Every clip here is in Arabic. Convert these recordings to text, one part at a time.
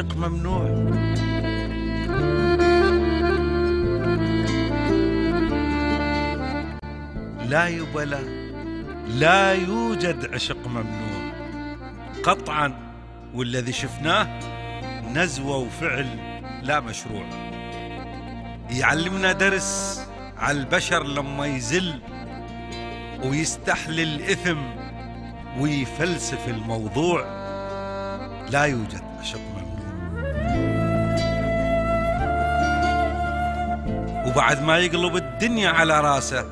عشق ممنوع. لا يبلى، لا يوجد عشق ممنوع قطعا، والذي شفناه نزوة وفعل لا مشروع. يعلمنا درس على البشر لما يزل ويستحلل الإثم ويفلسف الموضوع. لا يوجد عشق ممنوع. وبعد ما يقلب الدنيا على راسه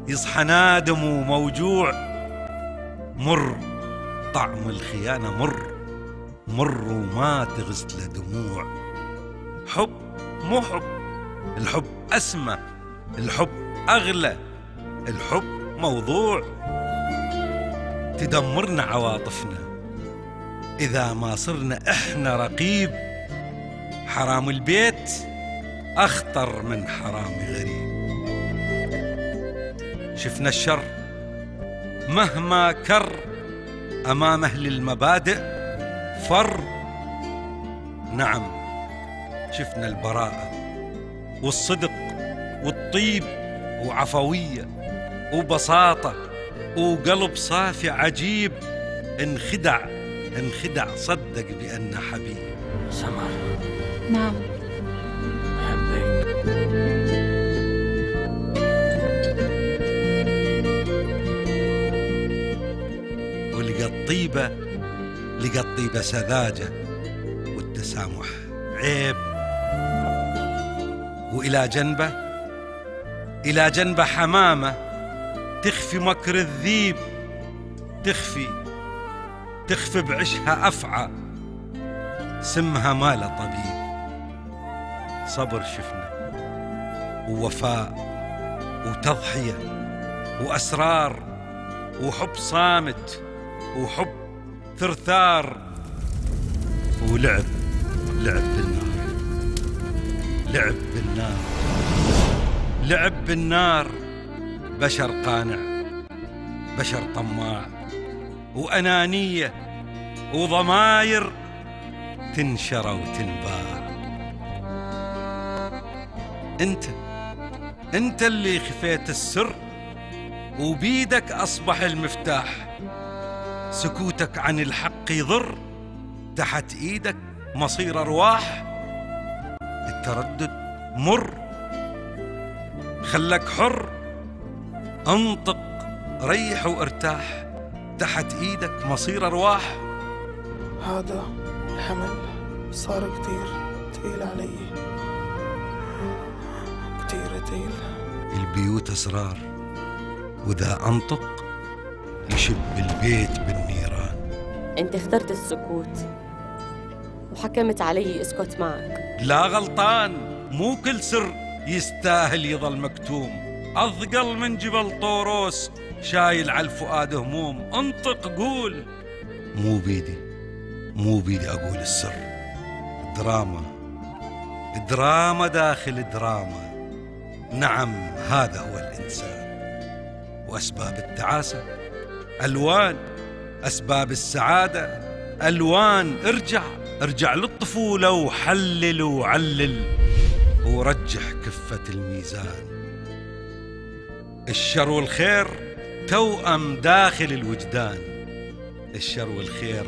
يصحى نادم وموجوع. مر طعم الخيانة، مر وما تغسل دموع. حب مو حب، الحب أسمى، الحب أغلى، الحب موضوع. تدمرنا عواطفنا إذا ما صرنا إحنا رقيب. حرام البيت أخطر من حرام غريب. شفنا الشر مهما كر أمام أهل المبادئ فر. نعم شفنا البراءة والصدق والطيب وعفوية وبساطة وقلب صافي عجيب. انخدع صدق بأن حبيب. سمر. نعم. أحبك. لقى الطيبة سذاجة والتسامح عيب. وإلى جنبه حمامة تخفي مكر الذيب. تخفي بعشها أفعى سمها ما له طبيب. صبر شفنا ووفاء وتضحية وأسرار وحب صامت وحب ثرثار. ولعب بالنار. بشر قانع، بشر طماع وأنانية وضماير تنشر وتنباع. انت اللي خفيت السر وبيدك أصبح المفتاح. سكوتك عن الحق يضر، تحت إيدك مصير أرواح. التردد مر، خلك حر. انطق ريح وارتاح، تحت إيدك مصير أرواح. هذا الحمل صار كتير تقيل علي، كتير تقيل. البيوت أسرار، وإذا أنطق يشب البيت بالنيران. انت اخترت السكوت وحكمت علي اسكت معك. لا غلطان، مو كل سر يستاهل يظل مكتوم. أثقل من جبل طوروس شايل على الفؤاد هموم. انطق قول. مو بيدي أقول السر. دراما داخل دراما. نعم هذا هو الإنسان. وأسباب التعاسة ألوان، أسباب السعادة ألوان. ارجع للطفولة وحلل وعلل ورجح كفة الميزان. الشر والخير توأم داخل الوجدان. الشر والخير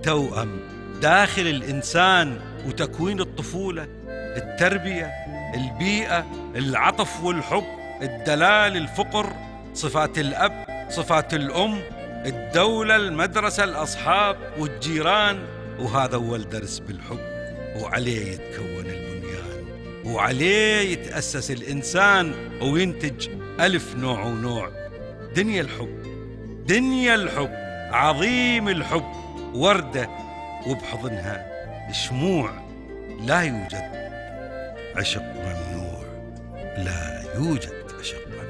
توأم داخل الإنسان. وتكوين الطفولة، التربية، البيئة، العطف والحب، الدلال، الفقر، صفات الأب، صفات الأم، الدولة، المدرسة، الأصحاب والجيران. وهذا أول درس بالحب، وعليه يتكون البنيان، وعليه يتأسس الإنسان وينتج ألف نوع ونوع. دنيا الحب عظيم الحب، وردة وبحضنها شموع. لا يوجد عشق ممنوع، لا يوجد عشق ممنوع.